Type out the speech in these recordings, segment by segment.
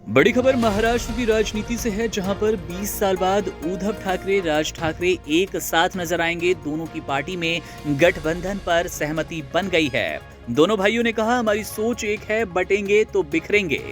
बड़ी खबर महाराष्ट्र की राजनीति से है, जहां पर 20 साल बाद उद्धव ठाकरे, राज ठाकरे एक साथ नजर आएंगे। दोनों की पार्टी में गठबंधन पर सहमति बन गई है। दोनों भाइयों ने कहा, हमारी सोच एक है, बटेंगे तो बिखरेंगे।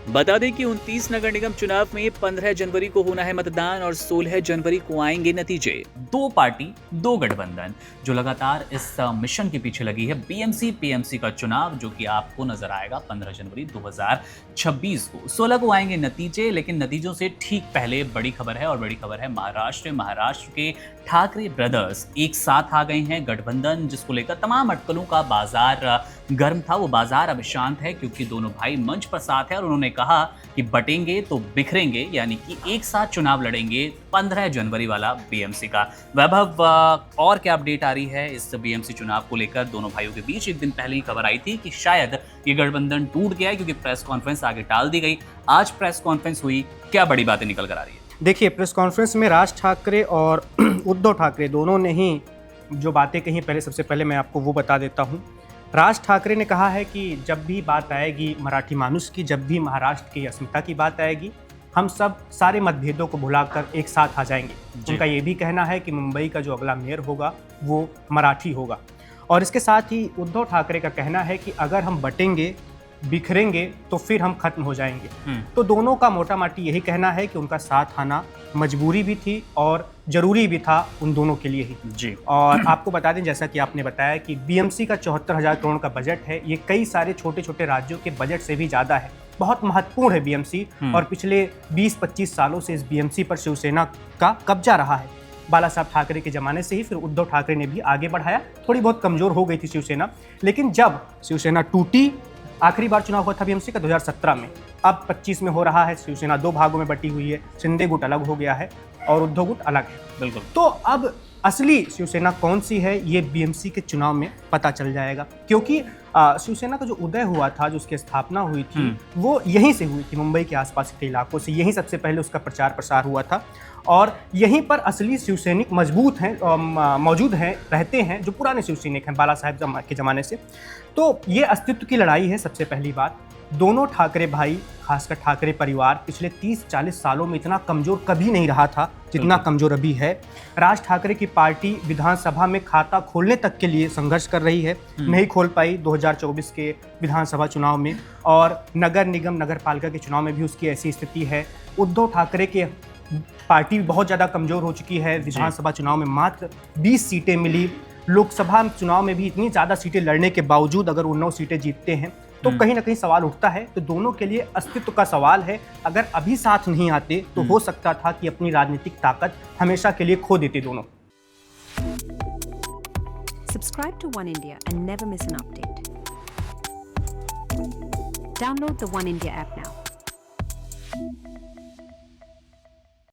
बता दें कि 29 नगर निगम चुनाव में 15 जनवरी को होना है मतदान और 16 जनवरी को आएंगे नतीजे। दो पार्टी, दो गठबंधन, जो लगातार इस मिशन के पीछे लगी है। बीएमसी पीएमसी का चुनाव जो कि आपको नजर आएगा 15 जनवरी 2026 को। 16 को आएंगे नतीजे, लेकिन नतीजों से ठीक पहले बड़ी खबर है, और बड़ी खबर है महाराष्ट्र के ठाकरे ब्रदर्स एक साथ आ गए हैं। गठबंधन जिसको लेकर तमाम अटकलों का बाजार गर्म था, वो बाजार अब शांत है, क्योंकि दोनों भाई मंच पर साथ हैं और उन्होंने कहा कि बटेंगे तो बिखरेंगे, यानी कि एक साथ चुनाव लड़ेंगे 15 जनवरी वाला बीएमसी का। वैभव, और क्या अपडेट आ रही है इस बीएमसी चुनाव को लेकर? दोनों भाइयों के बीच एक दिन पहले ही खबर आई थी कि शायद ये गठबंधन टूट गया है, क्योंकि प्रेस कॉन्फ्रेंस आगे टाल दी गई। आज प्रेस कॉन्फ्रेंस हुई, क्या बड़ी बातें निकल कर आ रही है? देखिए, प्रेस कॉन्फ्रेंस में राज ठाकरे और उद्धव ठाकरे दोनों ने ही जो बातें कही, सबसे पहले मैं आपको वो बता देता हूँ। राज ठाकरे ने कहा है कि जब भी बात आएगी मराठी मानुस की, जब भी महाराष्ट्र की अस्मिता की बात आएगी, हम सब सारे मतभेदों को भुलाकर एक साथ आ जाएंगे। उनका ये भी कहना है कि मुंबई का जो अगला मेयर होगा वो मराठी होगा। और इसके साथ ही उद्धव ठाकरे का कहना है कि अगर हम बटेंगे, बिखरेंगे तो फिर हम खत्म हो जाएंगे। तो दोनों का मोटा माटी यही कहना है कि उनका साथ आना मजबूरी भी थी और जरूरी भी था उन दोनों के लिए ही जी। और आपको बता दें, जैसा कि आपने बताया कि बीएमसी का 74,000 करोड़ का बजट है। ये कई सारे छोटे छोटे राज्यों के बजट से भी ज़्यादा है, बहुत महत्वपूर्ण है बीएमसी। और पिछले 20-25 सालों से इस बीएमसी पर शिवसेना का कब्जा रहा है। बाला साहब ठाकरे के ज़माने से ही फिर उद्धव ठाकरे ने भी आगे बढ़ाया। थोड़ी बहुत कमज़ोर हो गई थी शिवसेना, लेकिन जब शिवसेना टूटी, आखिरी बार चुनाव हुआ था बीएमसी का 2017 में, अब 25 में हो रहा है। शिवसेना दो भागों में बटी हुई है, शिंदे गुट अलग हो गया है और उद्धव गुट अलग है। बिल्कुल। तो अब असली शिवसेना कौन सी है, ये बीएमसी के चुनाव में पता चल जाएगा, क्योंकि शिवसेना का जो उदय हुआ था, जो उसकी स्थापना हुई थी, वो यहीं से हुई थी, मुंबई के आसपास के इलाकों से। यहीं सबसे पहले उसका प्रचार प्रसार हुआ था और यहीं पर असली शिवसैनिक मजबूत हैं, मौजूद हैं, रहते हैं, जो पुराने शिवसैनिक हैं बाला साहब के ज़माने से। तो ये अस्तित्व की लड़ाई है। सबसे पहली बात, दोनों ठाकरे भाई, खासकर ठाकरे परिवार पिछले 30-40 सालों में इतना कमज़ोर कभी नहीं रहा था जितना कमज़ोर अभी है। राज ठाकरे की पार्टी विधानसभा में खाता खोलने तक के लिए संघर्ष कर रही है, नहीं खोल पाई 2024 के विधानसभा चुनाव में, और नगर निगम नगर पालिका के चुनाव में भी उसकी ऐसी स्थिति है। उद्धव ठाकरे के पार्टी बहुत ज़्यादा कमज़ोर हो चुकी है। विधानसभा चुनाव में मात्र 20 सीटें मिली। लोकसभा चुनाव में भी इतनी ज़्यादा सीटें लड़ने के बावजूद अगर वो 9 सीटें जीतते हैं तो कहीं ना कहीं सवाल उठता है। तो दोनों के लिए अस्तित्व का सवाल है। अगर अभी साथ नहीं आते तो हो सकता था कि अपनी राजनीतिक ताकत हमेशा के लिए खो देते दोनों। Subscribe to One India and never miss an update. Download the One India app now.